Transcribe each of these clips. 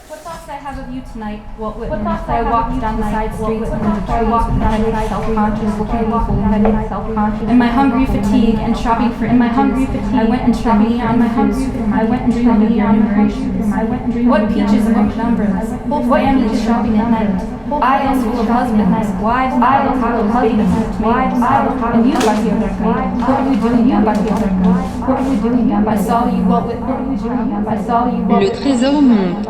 What thoughts I have of you tonight, Walt Whitman? I walked down the side streets under the trees with headache, self-conscious, looking full headache, self-conscious. In my hungry fatigue and shopping for images, I went and shopping neon foods. I went and dreamed of your enumerations. What peaches and what numbers? Whole families shopping at night. Aisles full of husbands, wives and avocados, babies and tomatoes. And you, Garcia, what were you doing, Garcia? What were you doing? I saw you, Walt Whitman. What were you doing? I saw you, Walt Whitman. Le trésor monte.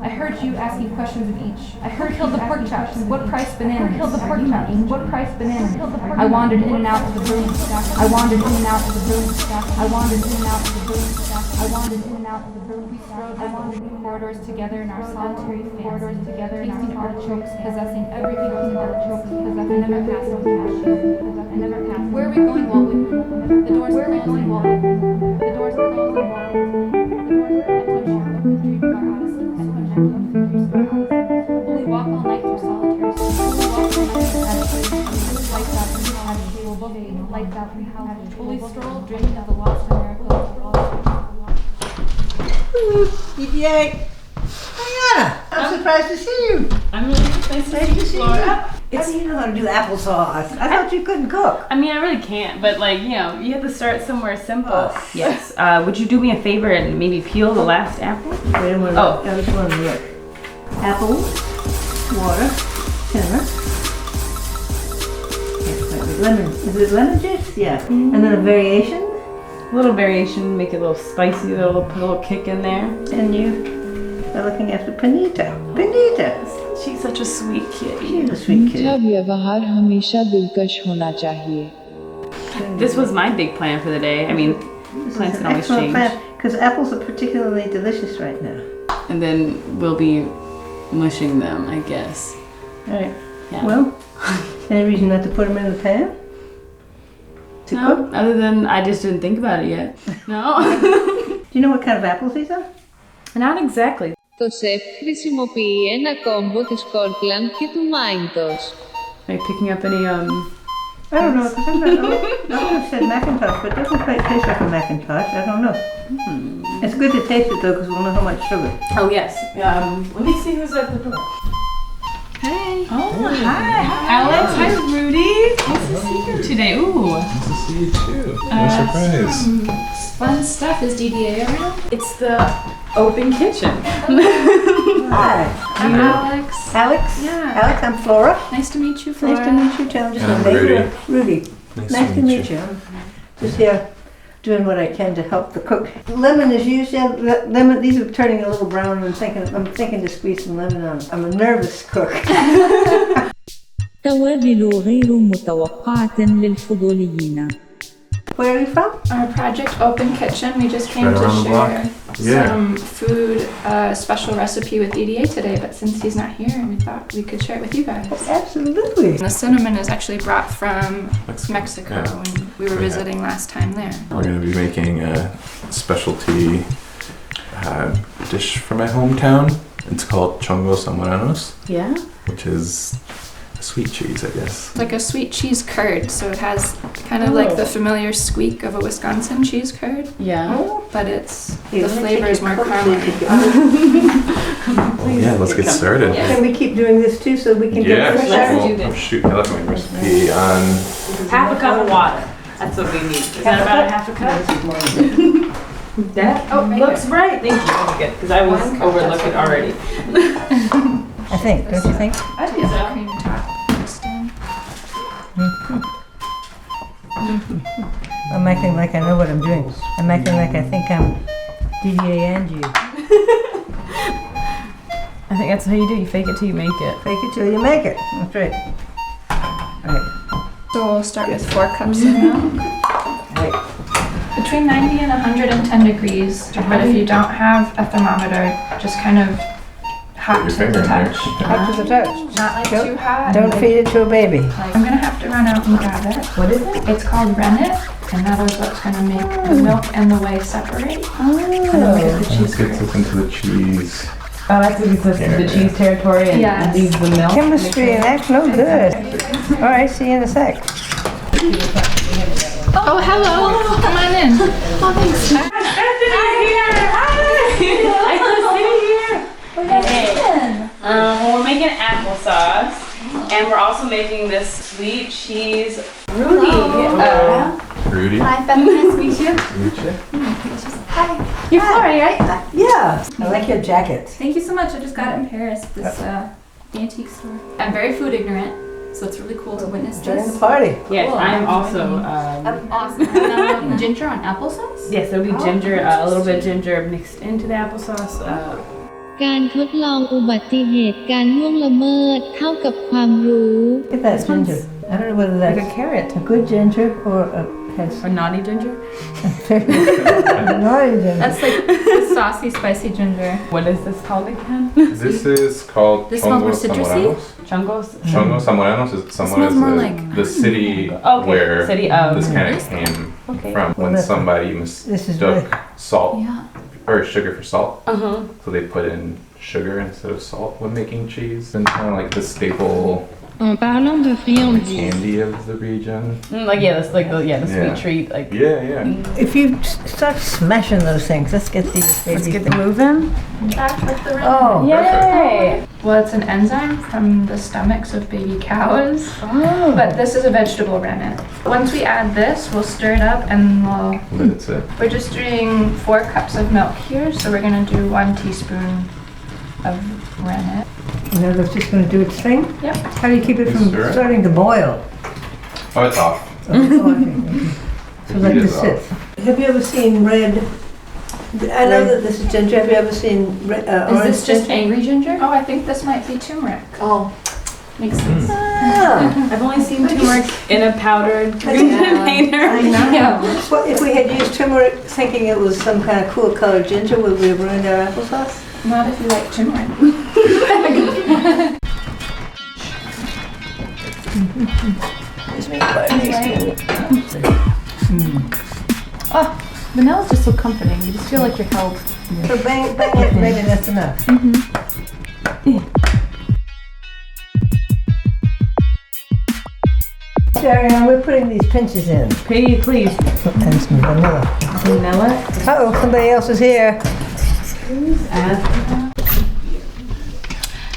I heard you asking questions of each. I heard killed the pork chops. What price bananas? Killed the pork chops. What price bananas? I wandered in and out of the brewing stack. I wandered in and out of the brewing stack. I wandered in and out of the brewing stack. I wandered in and out of the brewing stack. I wandered in corridors together in our solitary corridors together in our artichokes, possessing everything else in artichokes, possessing never passed on cash. I never passed. Where are we going, Walt Whitman? The doors are closing, Walt Whitman. The doors are closing, Walt Whitman. Will we walk all night through solitary Will we stroll dreaming of the lost America? Yay! Diana, I'm surprised to see you. I'm really nice to see you, Laura. How do you know how to do applesauce? I thought you couldn't cook. I mean, I really can't, but like, you know, you have to start somewhere simple. Oh. Yes. Would you do me a favor and maybe peel the last apple? Wait a minute. Oh. I just want to look. Apples, water, cinnamon. Lemon. Is it lemon juice? Yeah. And then a variation. A little variation, make it a little spicy, put a little kick in there. And you are looking after Panita. Panita. She's such a sweet kitty. She's a sweet kid. अच्छा व्यवहार हमेशा दिलकश होना चाहिए. This was my big plan for the day. I mean, plans can always change. Because apples are particularly delicious right now. And then we'll be mushing them, I guess. All right. Yeah. Well, any reason not to put them in the pan? No, other than I just didn't think about it yet. No. Do you know what kind of apples these are? Not exactly. Το σεφ χρησιμοποιεί ένα κόμπο της Cortland και του Macintosh. Are you picking up any I don't know, because I would have said Macintosh, but it doesn't quite taste like a Macintosh. I don't know. It's good to taste it though, because we'll know how much sugar. Oh yes. Let me see who's at the door. Hey. Oh, hi. Alex. Hi, Rudy. Nice to see you today. Ooh. Nice to see you too. What a surprise. Fun stuff. Is DDA around? It's the open kitchen. Hi. I'm Alex. Alex? Yeah. Alex, I'm Flora. Nice to meet you, Flora. Nice to meet you too. I'm just And I'm a neighbor. Rudy. Rudy. Nice to meet you. I'm just here doing what I can to help the cook. Lemon is used. Yeah, lemon. These are turning a little brown. I'm thinking to squeeze some lemon on. I'm a nervous cook. توابل غير متوقعة للفضوليين. Where are you from? Our project Open Kitchen. We just came Right to around the block. share Yeah. some food special recipe with DDA today, but since he's not here, we thought we could share it with you guys. Absolutely. The cinnamon is actually brought from Mexico Yeah. when we were visiting last time there. We're going to be making a specialty dish from my hometown. It's called chongos zamoranos, Yeah. which is a sweet cheese, I guess. Like a sweet cheese curd, so it has kind of like the familiar squeak of a Wisconsin cheese curd, Yeah. but the flavor is more caramely. Yeah, let's get started. Can we keep doing this too so we can get Yeah, fresh Let's out? do this. oh shoot, I left my recipe on. Half a cup of water. That's what we need. Is that about a half a cup? That looks right. Thank you. That's good. Because I was overlooking already. I think, don't you think? I think it's a cream top mixed in. I'm acting like I know what I'm doing. I'm acting like I think I'm DDA and you. I think that's how you do. You fake it till you make it. Fake it till you make it. That's right. Right. So we'll start with 4 cups of milk. Right. Between 90 and 110 degrees, but if you don't have a thermometer, just kind of hot Your to finger the in there. touch. Up to the touch. Not like Don't- too hot. Don't feed it to a baby. Like, I'm gonna have to run out and grab it. What is it? It's called rennet, and that is what's gonna make the milk and the whey separate. And then we get the Let's cheese get curd. this into the cheese. Oh, that's what this is the cheese territory and Yes. leaves the milk. Chemistry and that's no good. All right, see you in a sec. Oh, hello. Come on in. Oh, thanks. Bethany's here! Hi! And we're also making this sweet cheese Rudy. Rudy. Hi, Beth. Nice to meet you. Hi. You're Flora, right? Yeah. I like your jacket. Thank you so much. I just got it in Paris, this antique store. I'm very food ignorant, so it's really cool to witness During this. the party. Yes, Cool. I am also. I'm awesome. And I'm ginger on applesauce? Yes, there'll be ginger, a little bit of ginger mixed into the applesauce. การทดลองอุบัติเหตุการล่วงละเมิดเท่ากับความรู้ Look at that ginger. I don't know whether that's Like a carrot. a good ginger or a has Or naughty ginger. naughty ginger. That's like saucy, spicy ginger. What is this called again? This is called This smells more chongos citrusy. zamoranos. Chongos. Chongos zamoranos is smells more like- the city Okay, where city of. this kind of came Okay. from. When that's- somebody This is mistook salt Yeah. or sugar for salt, Uh-huh. so they put in sugar instead of salt when making cheese. And kind of like the staple En parlant de friandises, candy of the region. Like yeah, that's like the sweet Yeah. treat. Like Yeah. If you start smashing those things, let's get these let's babies. get the moving. Oh, Yay! Well, it's an enzyme from the stomachs of baby cows, but this is a vegetable rennet. Once we add this, we'll stir it up and That's it. we're just doing 4 cups of milk here, so we're gonna do 1 teaspoon of rennet. now that's just going to do its thing? Yep. How do you keep it You from stir it? starting to boil? Oh, it's off. Oh, okay. So let It this is sit. Have you ever seen red? I know that this is ginger. Have you ever seen red, Is orange this just ginger? angry ginger? Oh, I think this might be turmeric. Oh, makes sense. Ah, I've only seen turmeric in a powdered green container. I know. Yeah. Well, if we had used turmeric thinking it was some kind of cool colored ginger, would we have ruined our applesauce? Not if you like turmeric. Vanilla is just so comforting. You just feel like you're held. So bang it, maybe that's enough. Ariana, we're putting these pinches in. Please. And some vanilla. Vanilla. Uh-oh, somebody else is here.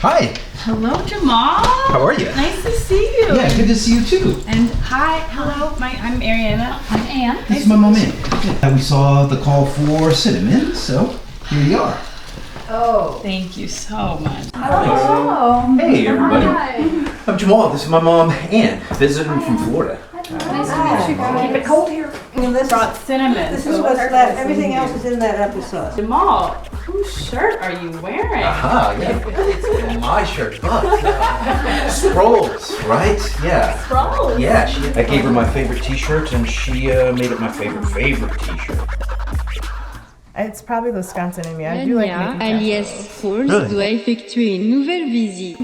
Hi, Hello, Jamal. how are you? Nice to see you. Yeah, good to see you too. And hello. I'm Ariana. I'm Anne. This is my mom, Ann. We saw the call for cinnamon, so here you are. Thank you so much. Hey, everybody. I'm Jamal. This is my mom, Ann, visiting from Florida. Nice to meet you guys. Keep it cold here. Well, this Brought cinnamon. is what's left. Everything else is in that applesauce. Jamal, whose shirt are you wearing? Aha, yeah. It's my shirt, but Sproles, right? Yeah. Sproles. Yeah, I gave her my favorite t-shirt, and she made it my favorite t-shirt. It's probably the Wisconsin in me. I do like Anya, making alias Falls, Really? doit effectuer une nouvelle visite.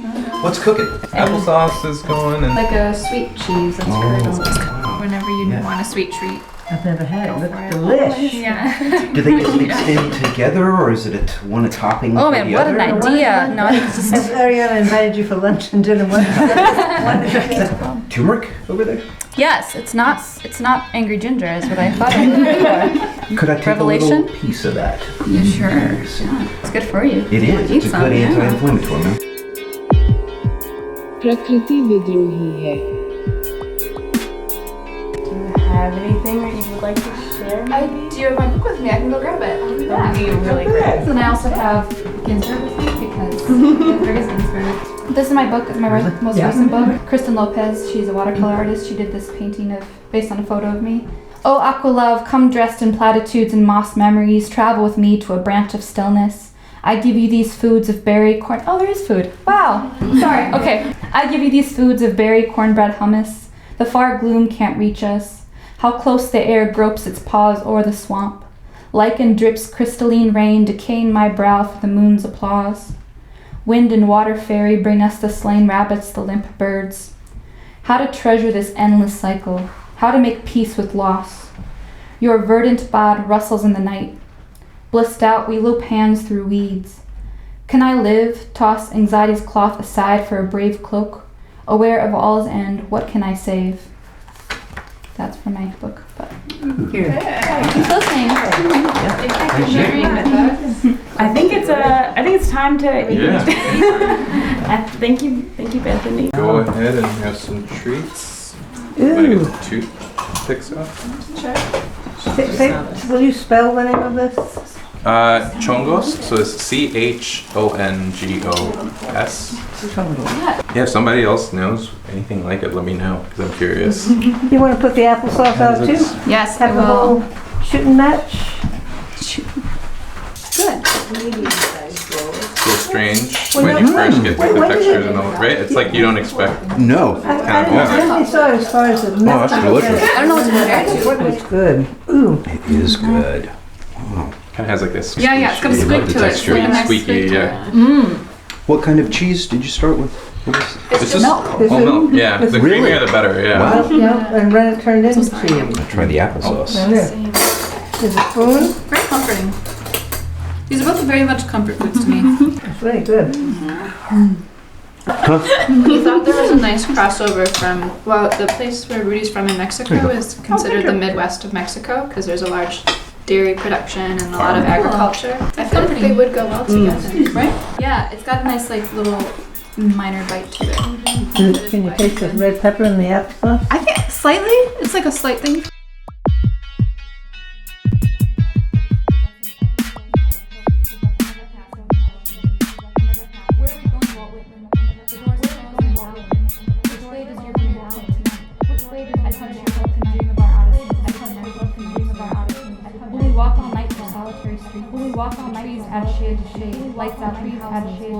What's cooking? Applesauce is going and Like a sweet cheese. That's Oh. good. Whenever you Yeah. want a sweet treat. I've never had it. Looks delicious. Yeah. Do they get mixed in together, or is it one a topping Oh for man, the what other? an idea. No, it's just Has Ariana invited you for lunch and dinner? Turmeric over there? yes, it's not angry ginger is what I thought it was. Could I take Revelation? a little piece of that? Yeah, sure. Yeah, it's good for you. It is. Eat It's a some, good yeah. anti-inflammatory. प्रकृति विद्रोही है. Have anything that you would like to share? I do have my book with me. I can go grab it. I'll be That back. would be really great. And I also have Ginsberg with me because Ginsberg is Ginsberg. This is my book, it's my most recent book. Kristen Lopez, she's a watercolor artist. She did this painting based on a photo of me. Oh, aqua love, come dressed in platitudes and moss memories. Travel with me to a branch of stillness. I give you these foods of berry corn. Oh, there is food. Wow. Sorry. Okay. I give you these foods of berry cornbread hummus. The far gloom can't reach us. How close the air gropes its paws o'er the swamp. Lichen drips crystalline rain, decaying my brow for the moon's applause. Wind and water fairy bring us the slain rabbits, the limp birds. How to treasure this endless cycle. How to make peace with loss. Your verdant bod rustles in the night. Blissed out, we loop hands through weeds. Can I live, toss anxiety's cloth aside for a brave cloak? Aware of all's end, what can I save? That's from my book, but Here. keep listening. I think it's time time to Yeah. Thank you, Bethany. Go ahead and have some treats. Can I Ooh. get the toothpicks off? Will you spell the name of this? Chongos. So it's Chongos. Yeah, if somebody else knows anything like it, let me know because I'm curious. You want to put the applesauce out too? Yes, I Have a will. little shooting match? Good. So strange when you first get the textures and all, right? It's like you don't expect. No. I really saw it as far as the that's delicious. I don't know what to compare it to. It's good. Ooh. It is good. Kind of has like this. Yeah, it's got a squishy- squeak the to it. texture, It's like a nice squeaky, squeak to yeah. What kind of cheese did you start with? What is it? It's just milk. whole milk. Yeah, the Really? creamier the better. Yeah. Wow. Yeah, and then it turned into cheese. Try the applesauce. Now there. There's a spoon. Very comforting. These are both very much comfort foods to me. It's really good. We thought there was a nice crossover from, well, the place where Rudy's from in Mexico is considered the Midwest of Mexico because there's a large dairy production and a lot of agriculture. I feel like they would go well together. Right? Yeah, it's got a nice like little minor bite to it. Can you taste the red pepper in the applesauce? I think slightly. It's like a slight thing. Lights out, trees add shade, lights out, trees add shade.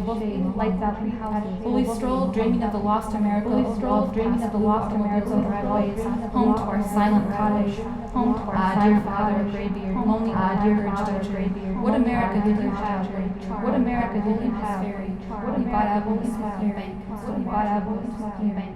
Will we stroll, dreaming of the lost America? Will we stroll, dreaming of the lost America driveways? Home to our silent cottage, home to our dear father, graybeard, lonely dear father, graybeard. What America did you have? What America did you have? What about a smoking bank? What about a smoking bank?